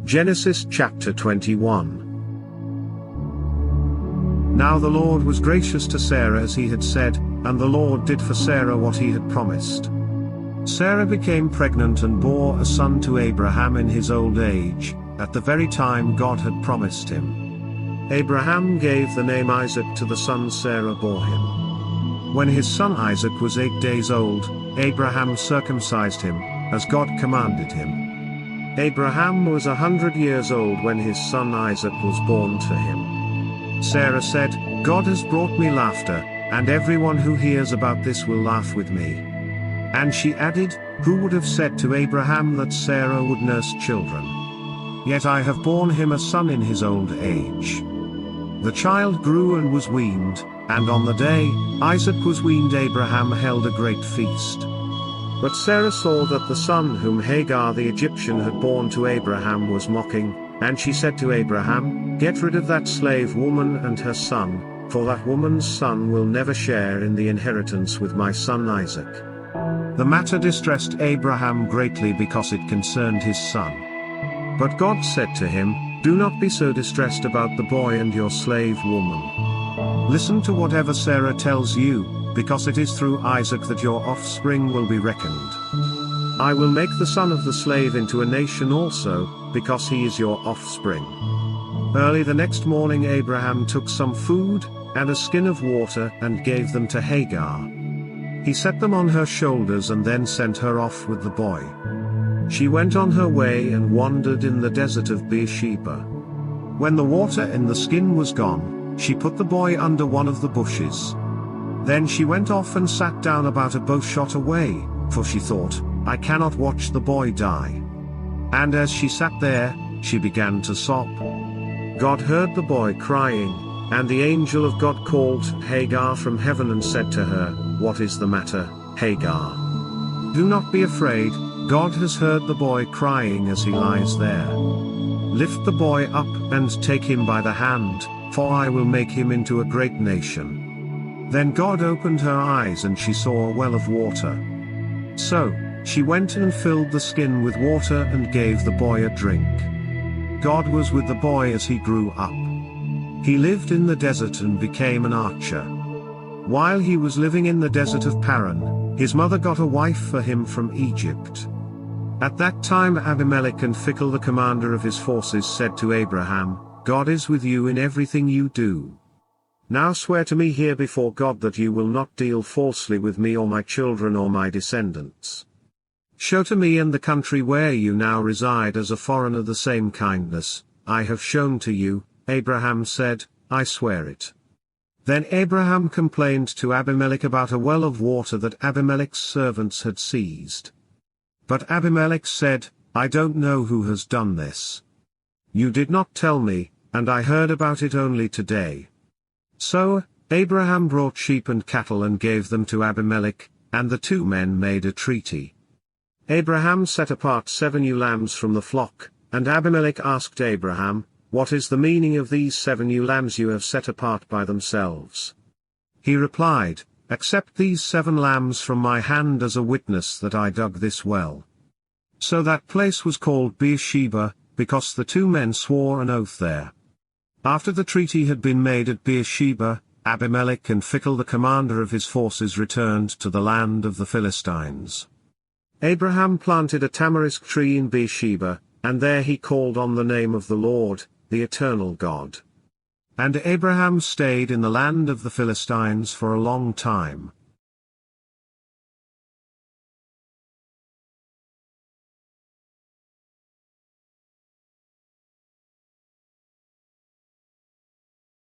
Genesis chapter 21. Now the Lord was gracious to Sarah as he had said, and the Lord did for Sarah what he had promised. Sarah became pregnant and bore a son to Abraham in his old age, at the very time God had promised him. Abraham gave the name Isaac to the son Sarah bore him. When his son Isaac was 8 days old, Abraham circumcised him, as God commanded him. Abraham was 100 years old when his son Isaac was born to him. Sarah said, God has brought me laughter, and everyone who hears about this will laugh with me. And she added, who would have said to Abraham that Sarah would nurse children? Yet I have borne him a son in his old age. The child grew and was weaned, and on the day Isaac was weaned Abraham held a great feast. But Sarah saw that the son whom Hagar the Egyptian had borne to Abraham was mocking, and she said to Abraham, get rid of that slave woman and her son, for that woman's son will never share in the inheritance with my son Isaac. The matter distressed Abraham greatly because it concerned his son. But God said to him, do not be so distressed about the boy and your slave woman. Listen to whatever Sarah tells you, because it is through Isaac that your offspring will be reckoned. I will make the son of the slave into a nation also, because he is your offspring. Early the next morning Abraham took some food, and a skin of water, and gave them to Hagar. He set them on her shoulders and then sent her off with the boy. She went on her way and wandered in the desert of Beersheba. When the water in the skin was gone, she put the boy under one of the bushes. Then she went off and sat down about a bow shot away, for she thought, I cannot watch the boy die. And as she sat there, she began to sob. God heard the boy crying, and the angel of God called Hagar from heaven and said to her, what is the matter, Hagar? Do not be afraid, God has heard the boy crying as he lies there. Lift the boy up and take him by the hand, for I will make him into a great nation. Then God opened her eyes and she saw a well of water. So, she went and filled the skin with water and gave the boy a drink. God was with the boy as he grew up. He lived in the desert and became an archer. While he was living in the desert of Paran, his mother got a wife for him from Egypt. At that time Abimelech and Phicol the commander of his forces said to Abraham, God is with you in everything you do. Now swear to me here before God that you will not deal falsely with me or my children or my descendants. Show to me and the country where you now reside as a foreigner the same kindness I have shown to you. Abraham said, I swear it. Then Abraham complained to Abimelech about a well of water that Abimelech's servants had seized. But Abimelech said, I don't know who has done this. You did not tell me, and I heard about it only today. So, Abraham brought sheep and cattle and gave them to Abimelech, and the two men made a treaty. Abraham set apart 7 ewe lambs from the flock, and Abimelech asked Abraham, what is the meaning of these 7 ewe lambs you have set apart by themselves? He replied, accept these 7 lambs from my hand as a witness that I dug this well. So that place was called Beersheba, because the two men swore an oath there. After the treaty had been made at Beersheba, Abimelech and Phicol the commander of his forces returned to the land of the Philistines. Abraham planted a tamarisk tree in Beersheba, and there he called on the name of the Lord, the eternal God. And Abraham stayed in the land of the Philistines for a long time.